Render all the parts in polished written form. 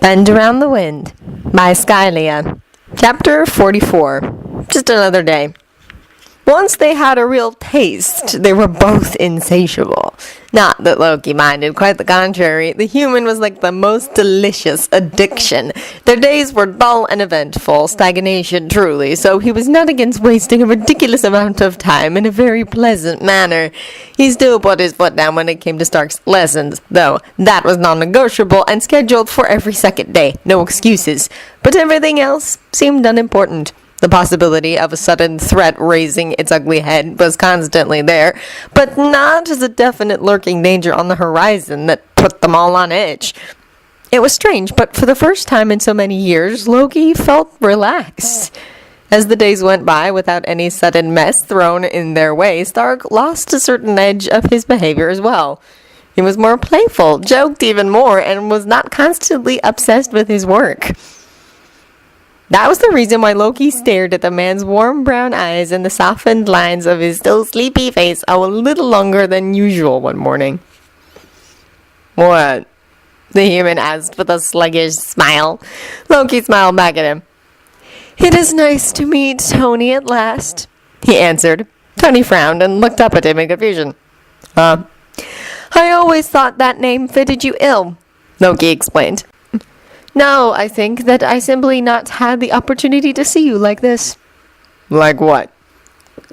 Bend Around the Wind by Skylia. Chapter 44. Just another day. Once they had a real taste, they were both insatiable. Not that Loki minded, quite the contrary. The human was like the most delicious addiction. Their days were dull and eventful, stagnation truly, so he was not against wasting a ridiculous amount of time in a very pleasant manner. He still put his foot down when it came to Stark's lessons, though that was non-negotiable and scheduled for every second day, no excuses. But everything else seemed unimportant. The possibility of a sudden threat raising its ugly head was constantly there, but not as a definite lurking danger on the horizon that put them all on edge. It was strange, but for the first time in so many years, Loki felt relaxed. As the days went by without any sudden mess thrown in their way, Stark lost a certain edge of his behavior as well. He was more playful, joked even more, and was not constantly obsessed with his work. That was the reason why Loki stared at the man's warm brown eyes and the softened lines of his still sleepy face a little longer than usual one morning. "What?" the human asked with a sluggish smile. Loki smiled back at him. "It is nice to meet Tony at last," he answered. Tony frowned and looked up at him in confusion. I always thought that name fitted you ill," Loki explained. "No, I think that I simply not had the opportunity to see you like this." "Like what?"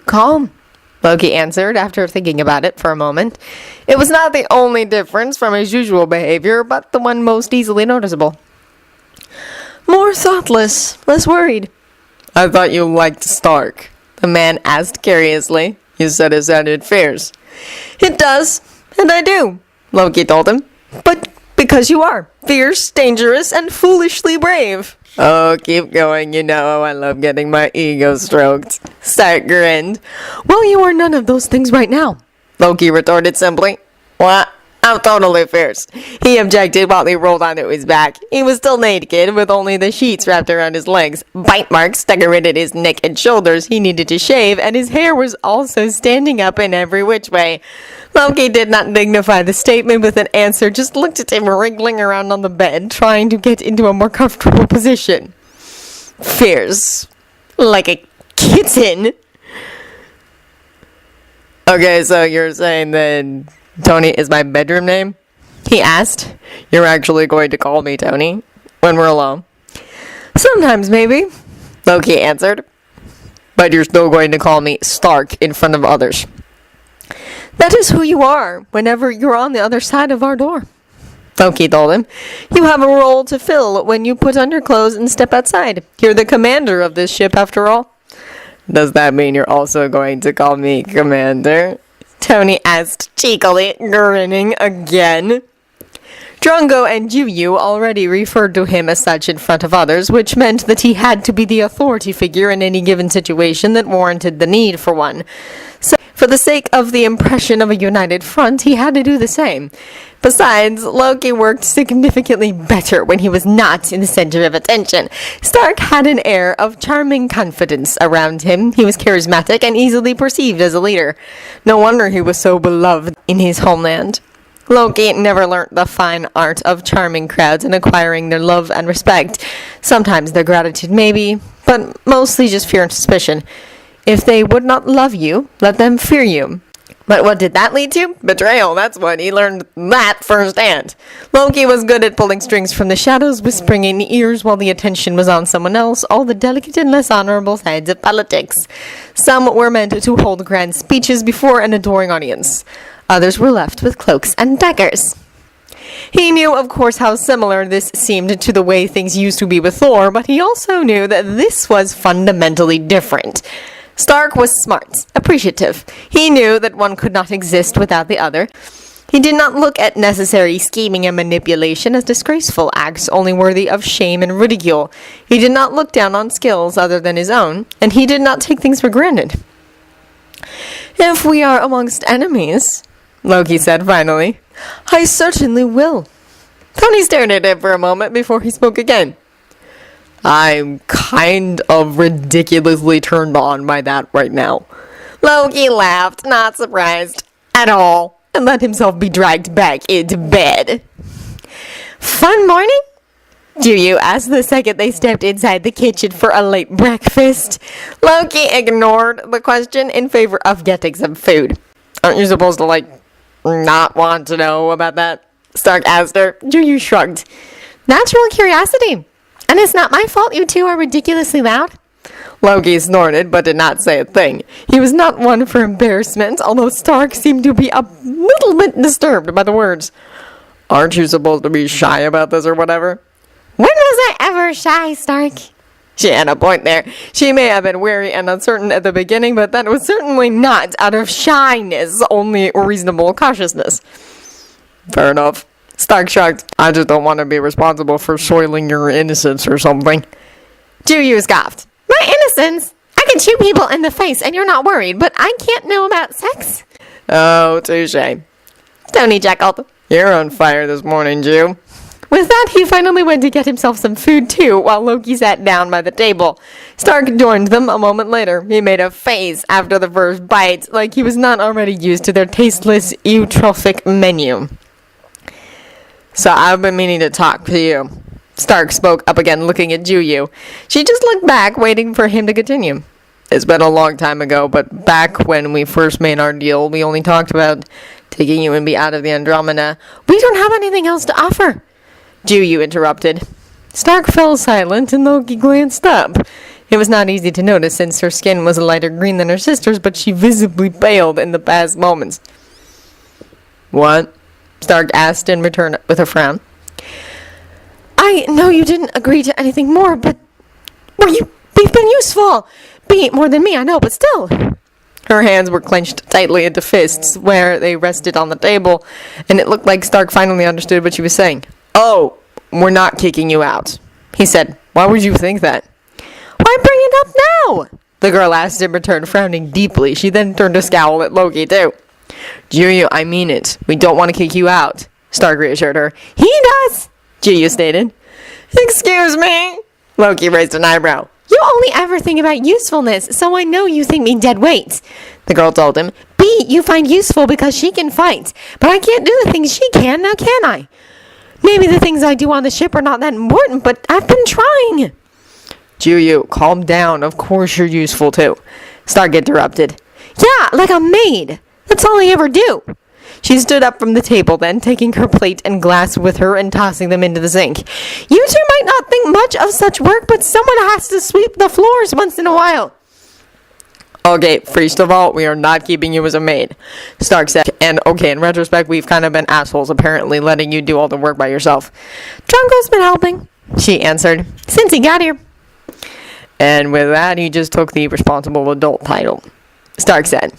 "Calm," Loki answered after thinking about it for a moment. It was not the only difference from his usual behavior, but the one most easily noticeable. "More thoughtless, less worried." "I thought you liked Stark," the man asked curiously. "You said it sounded fierce." "It does, and I do," Loki told him. "But because you are fierce, dangerous, and foolishly brave." "Oh, keep going. You know I love getting my ego stroked." Stark grinned. "Well, you are none of those things right now," Loki retorted simply. "What? I'm totally fierce," he objected while he rolled onto his back. He was still naked, with only the sheets wrapped around his legs. Bite marks decorated his neck and shoulders he needed to shave, and his hair was also standing up in every which way. Loki did not dignify the statement with an answer, just looked at him wriggling around on the bed, trying to get into a more comfortable position. "Fierce. Like a kitten." "Okay, so you're saying that Tony is my bedroom name?" he asked. "You're actually going to call me Tony when we're alone?" "Sometimes, maybe," Loki answered. "But you're still going to call me Stark in front of others?" "That is who you are whenever you're on the other side of our door," Loki told him. "You have a role to fill when you put on your clothes and step outside. You're the commander of this ship, after all." "Does that mean you're also going to call me Commander?" Tony asked cheekily, grinning again. Drongo and Juyu already referred to him as such in front of others, which meant that he had to be the authority figure in any given situation that warranted the need for one. So, for the sake of the impression of a united front, he had to do the same. Besides, Loki worked significantly better when he was not in the center of attention. Stark had an air of charming confidence around him. He was charismatic and easily perceived as a leader. No wonder he was so beloved in his homeland. Loki never learnt the fine art of charming crowds and acquiring their love and respect. Sometimes their gratitude maybe, but mostly just fear and suspicion. If they would not love you, let them fear you. But what did that lead to? Betrayal, that's what. He learned that firsthand. Loki was good at pulling strings from the shadows, whispering in ears while the attention was on someone else, all the delicate and less honorable sides of politics. Some were meant to hold grand speeches before an adoring audience. Others were left with cloaks and daggers. He knew, of course, how similar this seemed to the way things used to be with Thor, but he also knew that this was fundamentally different. Stark was smart, appreciative. He knew that one could not exist without the other. He did not look at necessary scheming and manipulation as disgraceful acts only worthy of shame and ridicule. He did not look down on skills other than his own, and he did not take things for granted. "If we are amongst enemies," Loki said finally, "I certainly will." Tony stared at him for a moment before he spoke again. "I'm kind of ridiculously turned on by that right now." Loki laughed, not surprised at all, and let himself be dragged back into bed. "Fun morning?" Do you ask the second they stepped inside the kitchen for a late breakfast? Loki ignored the question in favor of getting some food. Aren't you supposed to, not want to know about that? Stark asked her. Juyu shrugged. Natural curiosity. And it's not my fault you two are ridiculously loud. Loki snorted, but did not say a thing. He was not one for embarrassment, although Stark seemed to be a little bit disturbed by the words. Aren't you supposed to be shy about this or whatever? When was I ever shy, Stark? She had a point there. She may have been wary and uncertain at the beginning, but that was certainly not out of shyness, only reasonable cautiousness. Fair enough. Stark shrugged. I just don't want to be responsible for soiling your innocence or something. Juyu scoffed. My innocence? I can shoot people in the face and you're not worried, but I can't know about sex? Oh, touche. Tony chuckled. You're on fire this morning, Jew. With that, he finally went to get himself some food, too, while Loki sat down by the table. Stark joined them a moment later. He made a face after the first bite, like he was not already used to their tasteless, eutrophic menu. So I've been meaning to talk to you. Stark spoke up again, looking at Juyu. She just looked back, waiting for him to continue. It's been a long time ago, but back when we first made our deal, we only talked about taking you and me out of the Andromeda. We don't have anything else to offer. Juyu interrupted. Stark fell silent and Loki glanced up. It was not easy to notice since her skin was a lighter green than her sister's, but she visibly paled in the past moments. What? Stark asked in return with a frown. I know you didn't agree to anything more, but we've been useful. Be more than me, I know, but still. Her hands were clenched tightly into fists where they rested on the table, and it looked like Stark finally understood what she was saying. Oh, we're not kicking you out, he said. Why would you think that? Why bring it up now? The girl asked in return, frowning deeply. She then turned to scowl at Loki, too. Juyu, I mean it. We don't want to kick you out, Stark reassured her. He does, Juyu stated. Excuse me? Loki raised an eyebrow. You only ever think about usefulness, so I know you think me dead weight, the girl told him. B, you find useful because she can fight, but I can't do the things she can, now can I? Maybe the things I do on the ship are not that important, but I've been trying. Juyu, calm down. Of course you're useful too. Stark interrupted. Yeah, like a maid. That's all I ever do. She stood up from the table then, taking her plate and glass with her and tossing them into the sink. You two might not think much of such work, but someone has to sweep the floors once in a while. Okay, first of all, we are not keeping you as a maid, Stark said. And okay, in retrospect, we've kind of been assholes, apparently letting you do all the work by yourself. Drunko's been helping, she answered, since he got here. And with that, he just took the responsible adult title, Stark said.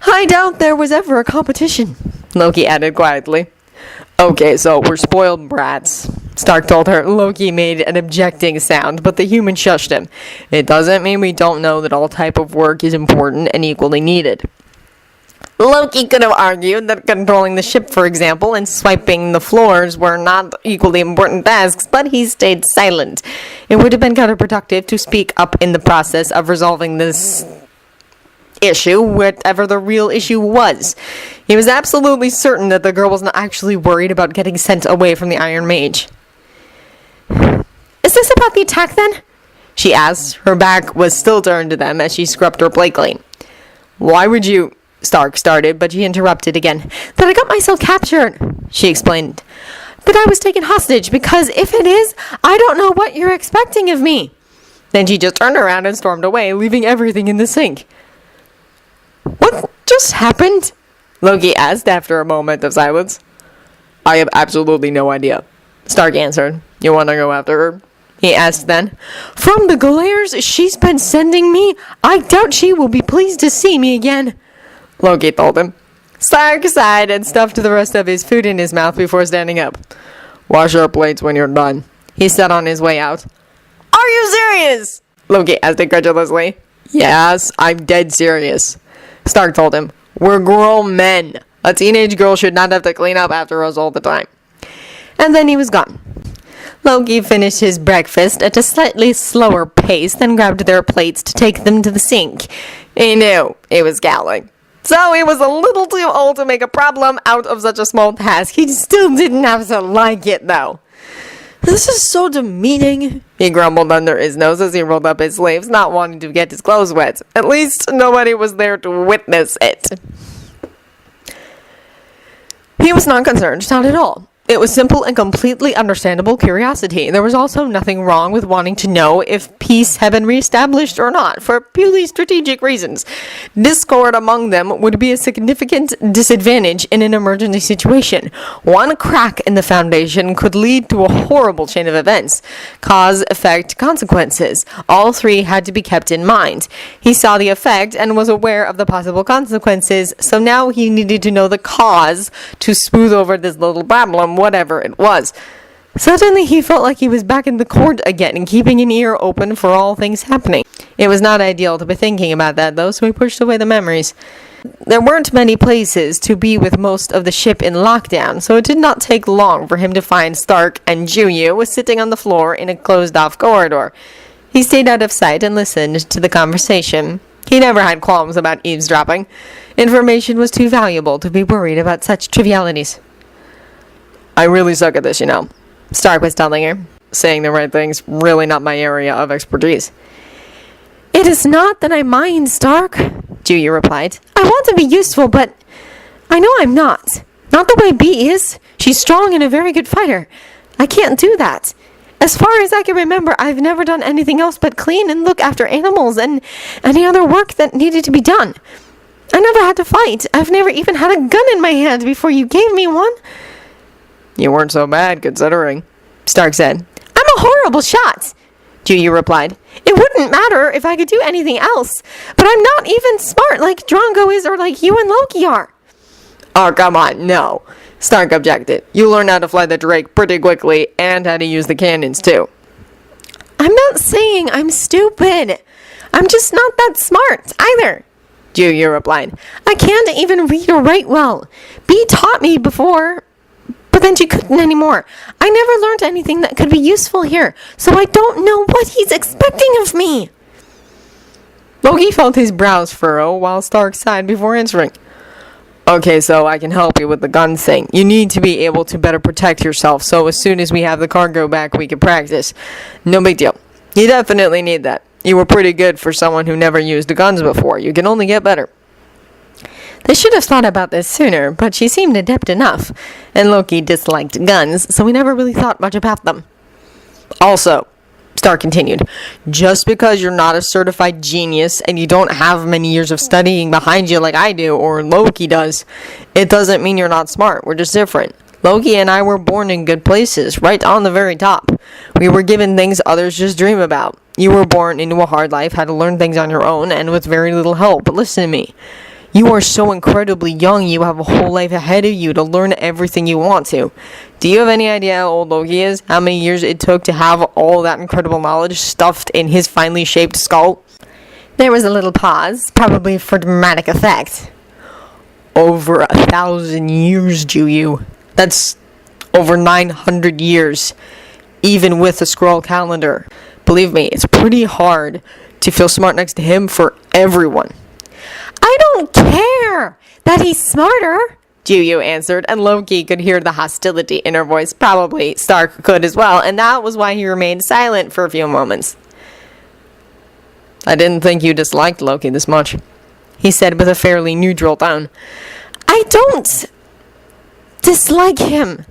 I doubt there was ever a competition, Loki added quietly. Okay, so we're spoiled brats, Stark told her. Loki made an objecting sound, but the human shushed him. It doesn't mean we don't know that all type of work is important and equally needed. Loki could have argued that controlling the ship, for example, and swiping the floors were not equally important tasks, but he stayed silent. It would have been counterproductive to speak up in the process of resolving this issue, whatever the real issue was. He was absolutely certain that the girl was not actually worried about getting sent away from the Iron Mage. Is this about the attack then? She asked. Her back was still turned to them as she scrubbed her plate clean. Why would you... Stark started, but she interrupted again. That I got myself captured, she explained. That I was taken hostage, because if it is, I don't know what you're expecting of me. Then she just turned around and stormed away, leaving everything in the sink. What just happened? Loki asked after a moment of silence. I have absolutely no idea, Stark answered. You want to go after her? He asked then. From the glares she's been sending me, I doubt she will be pleased to see me again, Loki told him. Stark sighed and stuffed the rest of his food in his mouth before standing up. Wash your plates when you're done, he said on his way out. Are you serious? Loki asked incredulously. Yes, I'm dead serious, Stark told him. We're grown men. A teenage girl should not have to clean up after us all the time. And then he was gone. Loki finished his breakfast at a slightly slower pace, then grabbed their plates to take them to the sink. He knew he was scowling. So he was a little too old to make a problem out of such a small task. He still didn't have to like it, though. This is so demeaning, he grumbled under his nose as he rolled up his sleeves, not wanting to get his clothes wet. At least nobody was there to witness it. He was not concerned, not at all. It was simple and completely understandable curiosity. There was also nothing wrong with wanting to know if peace had been reestablished or not, for purely strategic reasons. Discord among them would be a significant disadvantage in an emergency situation. One crack in the foundation could lead to a horrible chain of events. Cause, effect, consequences. All three had to be kept in mind. He saw the effect and was aware of the possible consequences, so now he needed to know the cause to smooth over this little problem, whatever it was. Suddenly he felt like he was back in the court again and keeping an ear open for all things happening. It was not ideal to be thinking about that though, so he pushed away the memories. There weren't many places to be with most of the ship in lockdown, so it did not take long for him to find Stark, and Juyu was sitting on the floor in a closed-off corridor. He stayed out of sight and listened to the conversation. He never had qualms about eavesdropping. Information was too valuable to be worried about such trivialities. I really suck at this, you know, Stark was telling her. Saying the right thing's really not my area of expertise. It is not that I mind, Stark, Juyu replied. I want to be useful, but I know I'm not. Not the way Bee is. She's strong and a very good fighter. I can't do that. As far as I can remember, I've never done anything else but clean and look after animals and any other work that needed to be done. I never had to fight. I've never even had a gun in my hand before you gave me one. You weren't so bad, considering, Stark said. I'm a horrible shot, Juyu replied. It wouldn't matter if I could do anything else, but I'm not even smart like Drongo is or like you and Loki are. Oh, come on, no, Stark objected. You learned how to fly the Drake pretty quickly and how to use the cannons, too. I'm not saying I'm stupid. I'm just not that smart, either, Juyu replied. I can't even read or write well. Bee taught me before, but then she couldn't anymore. I never learned anything that could be useful here, so I don't know what he's expecting of me. Loki felt his brows furrow while Stark sighed before answering. Okay, so I can help you with the gun thing. You need to be able to better protect yourself, so as soon as we have the cargo back, we can practice. No big deal. You definitely need that. You were pretty good for someone who never used guns before. You can only get better. They should have thought about this sooner, but she seemed adept enough, and Loki disliked guns, so we never really thought much about them. Also, Stark continued, just because you're not a certified genius and you don't have many years of studying behind you like I do or Loki does, it doesn't mean you're not smart. We're just different. Loki and I were born in good places, right on the very top. We were given things others just dream about. You were born into a hard life, had to learn things on your own, and with very little help. But listen to me. You are so incredibly young, you have a whole life ahead of you to learn everything you want to. Do you have any idea how old Loki is? How many years it took to have all that incredible knowledge stuffed in his finely shaped skull? There was a little pause, probably for dramatic effect. Over 1,000 years, Juyu. That's over 900 years, even with a scroll calendar. Believe me, it's pretty hard to feel smart next to him for everyone. I don't care that he's smarter, Juyu answered, and Loki could hear the hostility in her voice. Probably Stark could as well, and that was why he remained silent for a few moments. I didn't think you disliked Loki this much, he said with a fairly neutral tone. I don't dislike him,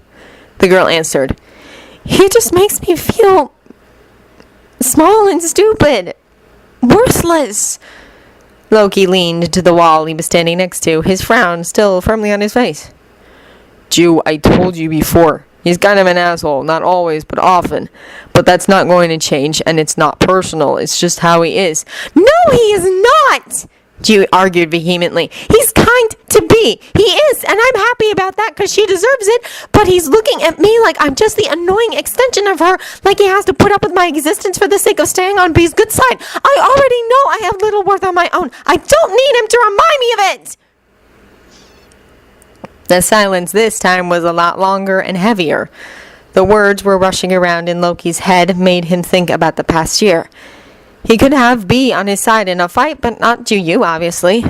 the girl answered. He just makes me feel small and stupid, worthless. Loki leaned to the wall he was standing next to, his frown still firmly on his face. Jew, I told you before. He's kind of an asshole, not always, but often. But that's not going to change, and it's not personal. It's just how he is. No, he is not! Jew argued vehemently. He's kind to Bee. He is, and I'm happy about that because she deserves it. But he's looking at me like I'm just the annoying extension of her, like he has to put up with my existence for the sake of staying on Bee's good side. I already know I have little worth on my own. I don't need him to remind me of it. The silence this time was a lot longer and heavier. The words were rushing around in Loki's head, made him think about the past year. He could have Bee on his side in a fight, but not Juyu, obviously.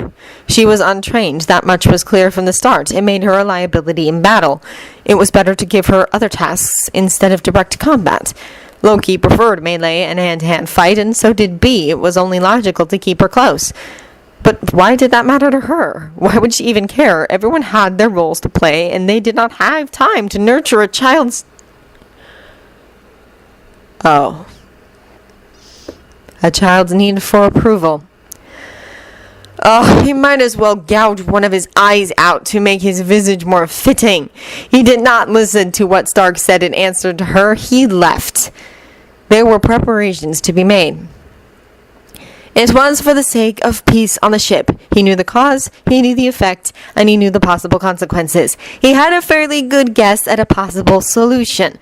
She was untrained, that much was clear from the start. It made her a liability in battle. It was better to give her other tasks instead of direct combat. Loki preferred melee and hand-to-hand fight, and so did Bee. It was only logical to keep her close. But why did that matter to her? Why would she even care? Everyone had their roles to play, and they did not have time to nurture a child's... Oh. A child's need for approval. Oh, he might as well gouge one of his eyes out to make his visage more fitting. He did not listen to what Stark said in answer to her. He left. There were preparations to be made. It was for the sake of peace on the ship. He knew the cause, he knew the effect, and he knew the possible consequences. He had a fairly good guess at a possible solution.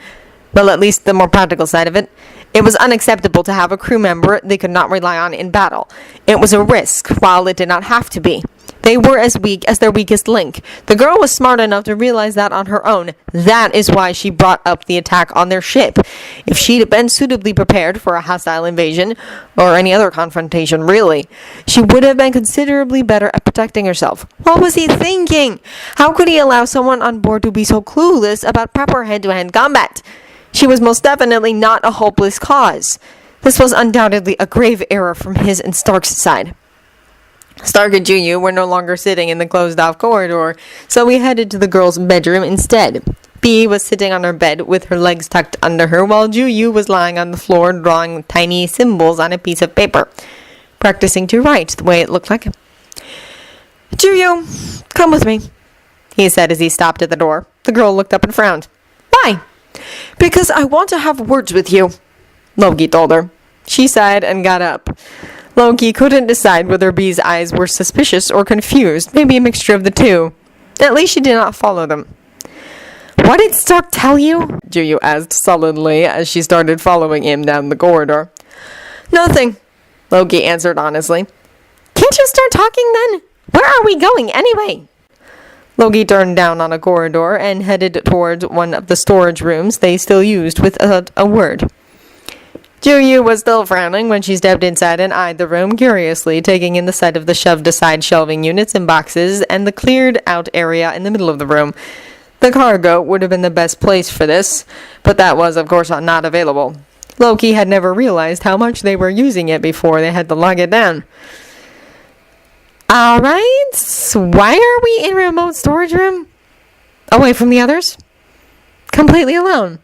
Well, at least the more practical side of it. It was unacceptable to have a crew member they could not rely on in battle. It was a risk, while it did not have to be. They were as weak as their weakest link. The girl was smart enough to realize that on her own. That is why she brought up the attack on their ship. If she'd been suitably prepared for a hostile invasion, or any other confrontation really, she would have been considerably better at protecting herself. What was he thinking? How could he allow someone on board to be so clueless about proper hand-to-hand combat? She was most definitely not a hopeless cause. This was undoubtedly a grave error from his and Stark's side. Stark and Juyu were no longer sitting in the closed-off corridor, so we headed to the girl's bedroom instead. Bee was sitting on her bed with her legs tucked under her, while Juyu was lying on the floor drawing tiny symbols on a piece of paper, practicing to write the way it looked like. "Juyu, come with me," he said as he stopped at the door. The girl looked up and frowned. "Why?" "Because I want to have words with you," Loki told her. She sighed and got up. Loki couldn't decide whether Bee's eyes were suspicious or confused, maybe a mixture of the two. At least she did not follow them. "What did Stark tell you?" Juyu asked sullenly as she started following him down the corridor. "Nothing," Loki answered honestly. "Can't you start talking then? Where are we going anyway?" Loki turned down on a corridor and headed towards one of the storage rooms they still used without a word. Juyu was still frowning when she stepped inside and eyed the room curiously, taking in the sight of the shoved-aside shelving units and boxes and the cleared-out area in the middle of the room. The cargo would have been the best place for this, but that was, of course, not available. Loki had never realized how much they were using it before they had to lug it down. "Alright, why are we in a remote storage room? Away from the others? Completely alone?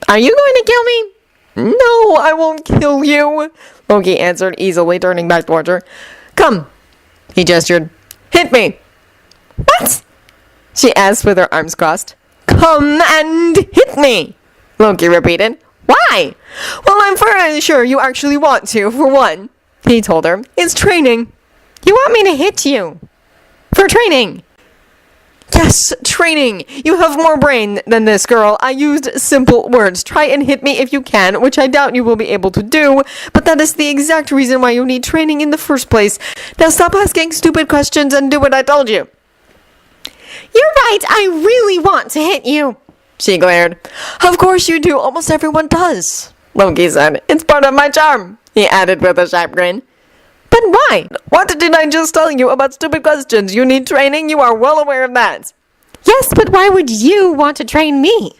Are you going to kill me?" "No, I won't kill you," Loki answered easily, turning back towards her. "Come," he gestured. "Hit me." "What?" she asked with her arms crossed. "Come and hit me," Loki repeated. "Why?" "Well, I'm fairly sure you actually want to, for one," he told her. "It's training." "You want me to hit you? For training?" "Yes, training. You have more brain than this, girl. I used simple words. Try and hit me if you can, which I doubt you will be able to do, but that is the exact reason why you need training in the first place. Now stop asking stupid questions and do what I told you." "You're right. I really want to hit you," she glared. "Of course you do. Almost everyone does," Loki said. "It's part of my charm," he added with a sharp grin. "But why? What did I just tell you about stupid questions? You need training. You are well aware of that." "Yes, but why would you want to train me?"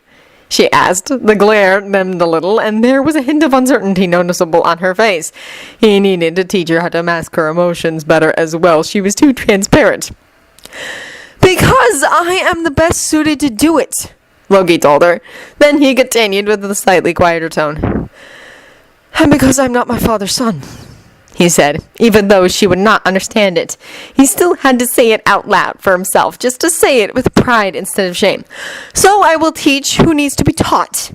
she asked. The glare dimmed a little, and there was a hint of uncertainty noticeable on her face. He needed to teach her how to mask her emotions better as well. She was too transparent. "Because I am the best suited to do it," Loki told her. Then he continued with a slightly quieter tone. "And because I'm not my father's son," he said, even though she would not understand it. He still had to say it out loud for himself, just to say it with pride instead of shame. "So I will teach who needs to be taught."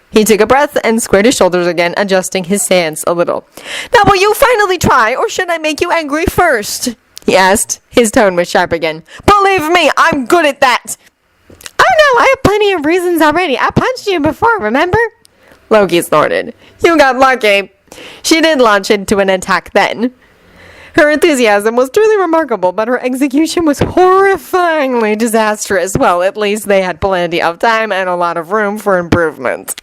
He took a breath and squared his shoulders again, adjusting his stance a little. "Now will you finally try, or should I make you angry first?" he asked. His tone was sharp again. "Believe me, I'm good at that." "Oh no, I have plenty of reasons already. I punched you before, remember?" Loki snorted. "You got lucky." She did launch into an attack then. Her enthusiasm was truly remarkable, but her execution was horrifyingly disastrous. Well, at least they had plenty of time and a lot of room for improvement.